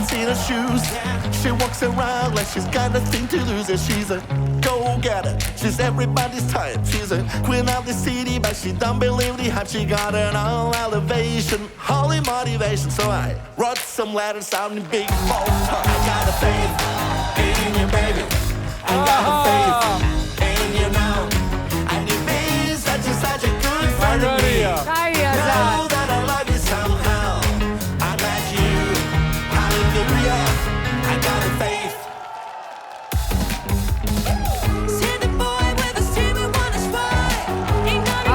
heart's in her shoes. She walks around like she's got nothing to lose. And she's a go-getter, she's everybody's type. She's a queen of the city, but she don't believe the hype. She got an all elevation, holy motivation. So I wrote some letters sounding big, bold. I got a faith in you, baby. I got a faith in you now. And you've been such a good friend to me. Know that I love you somehow. I got you, hallelujah. I got a faith. See the boy with the steamy one is right. Ain't gonna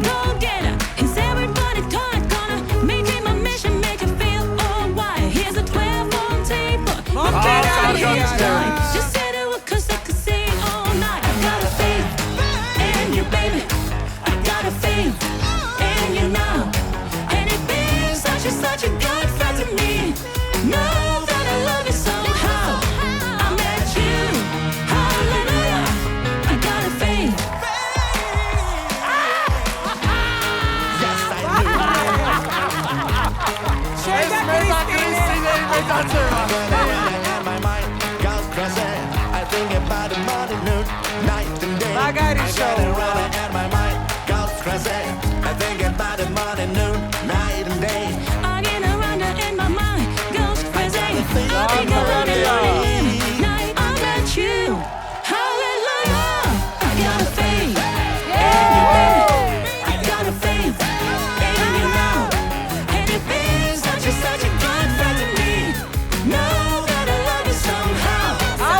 go get her. He's everybody's gonna make him a mission, make him feel alright. Here's a 12-volt tape. Just said it was 'cause I could see all night. I got a faith in you, baby. I got a faith in you now. And it feels such a good friend to me. Know that I love you somehow. I met you, hallelujah. I got a faith. Yes, I my mind goes crazy. I think about the morning, noon, night and day. I got it running and my mind goes crazy. I think about the morning, noon, night and day. I get around and my mind goes crazy. I think about it morning, night. I met you, hallelujah. I got a faith in you, baby. I got a faith in you now. And it feels such a good friend to me. Know that I love you somehow.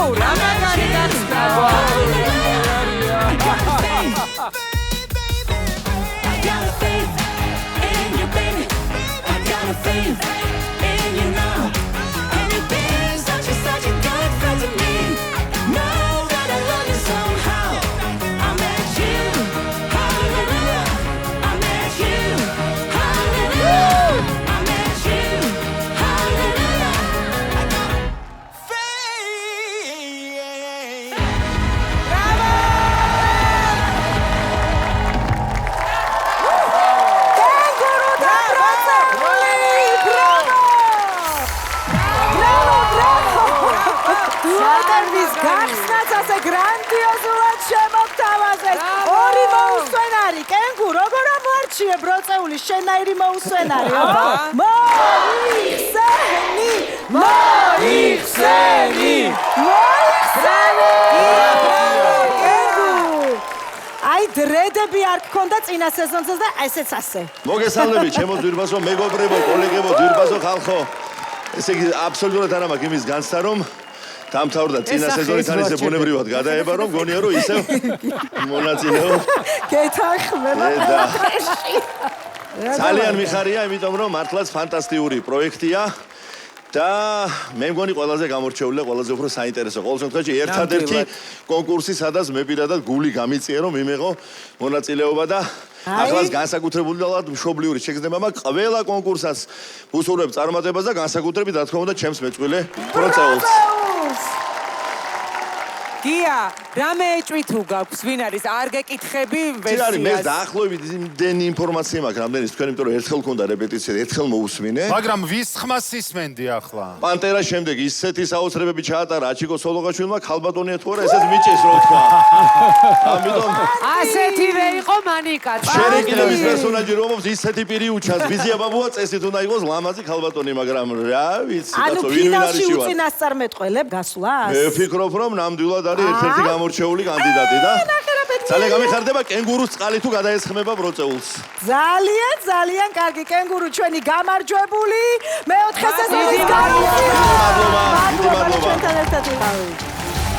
I met you, hallelujah. I got a faith. I got a faith in you, baby. I got a faith in you now. And it feels such a good friend to me. Know that I love you somehow. I met you, hallelujah. I met you, hallelujah. I met you, hallelujah. I got Faith. გახსნაც ასე გრანდიოზულად შემოგთავაზეს ორი მოუსვენარი კენგუ როგორ ამოარჩიე ბროწეული შენაირი მოუსვენარი მოიხსენი აი დრედები არ გქონდა წინა სეზონზე და ესეც ასე მოგესალმებით ჩემო ძვირბასო მეგობრებო კოლეგებო ძვირბასო ხალხო ესე იგი აბსოლუტურად არ მაქვს იმის განცდა რომ დამთავრდა წინა სეზონით არის ბუნებრივად გადაება რომ გონია რომ ისევ მონაწილეო გეთანხმება ძალიან მიხარია იმიტომ რომ მართლაც ფანტასტიკური პროექტია და მე მგონი ყველაზე გამორჩეული და ყველაზე უფრო საინტერესო ყოველ შემთხვევაში ერთადერთი კონკურსი სადაც მე პირადად გული გამიწია რომ მიმეღო მონაწილეობა და ახლა განსაკუთრებულად მშობლიური შეგრძნება მაქვს ყველა კონკურსას უსურვებ წარმატებას და განსაკუთრებით რა თქმა უნდა ჩემს მეწყვილე ბროწეულს გია, რამე ეჭვი თუ გაქვს, ვინ არის? არ გეკითხები ვერსიას. არის მე დაახლოებით იმდენი ინფორმაცია მაქვს რამდენის თქვენ იმიტომ რომ ერთხელ მქონდა რეპეტიცია, ერთხელ მოусმინე. მაგრამ ვის ხმას ისმენდი ახლა? პანტერა შემდეგ ისეთი საოცრებები ჩაატარა აჩიკო სოლოღაშვილმა, ქალბატონია თუ არა, ესეც მიჭეს რო თქვა. ამიტომ ასეთივე იყო მანიკაც. შერეკილების პერსონაჟი რომობს ისეთი პირი უჩას, ბიზია ბაბუა წესით უნდა იყოს ლამაზი ქალბატონი, მაგრამ რა ვიცი, კაცო, ვინ არის ფინალში შევარ. უწინასწარმეტყველებ გასვლას. მე ვფიქრობ რომ ნამდვილად არის ერთ-ერთი გამორჩეული კანდიდატი და ძალიან გამიხარდება კენგურუს წყალი თუ გადაესხმება ბროწეულს. ძალიან კარგი კენგურუ ჩვენი გამარჯვებული. მეოთხე სეზონის გამარჯვებული. მადლობა. ჩვენთან ერთად ვიყავით.